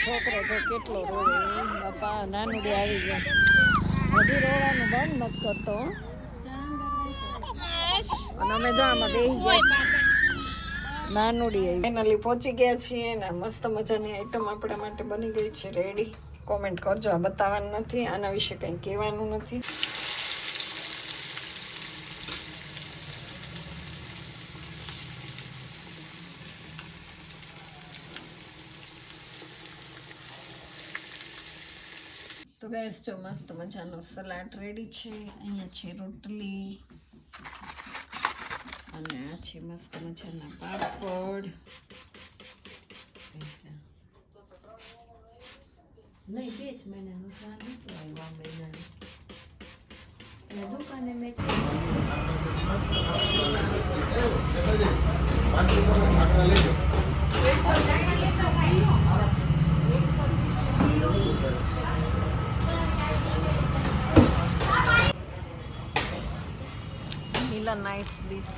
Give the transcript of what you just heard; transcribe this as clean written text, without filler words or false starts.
છોકરો જો કેટલો રોવે બાપા નાનું બે આવી ગયા હજી રોવાનું બંધ નથી કરતો અને અમે જો આમાં બેસી ગયા નાનુડી ફાઇનલી પહોંચી ગયા છીએ ને મસ્ત મજાની આઈટમ આપણા માટે બની ગઈ છે રેડી કોમેન્ટ કરજો આ બતાવવાનું નથી આના વિશે કંઈ કહેવાનું નથી તો ગાઈસ જો મસ્ત મજાનો સલાડ રેડી છે અહીંયા છે રોટલી અને આ છે મસ્ત મજાના પાપડ નહીં 2 મહિનાનું સ્વાદ નહોતું આવ્યું આ મહિનાનું દુકાને મેં Nice dish.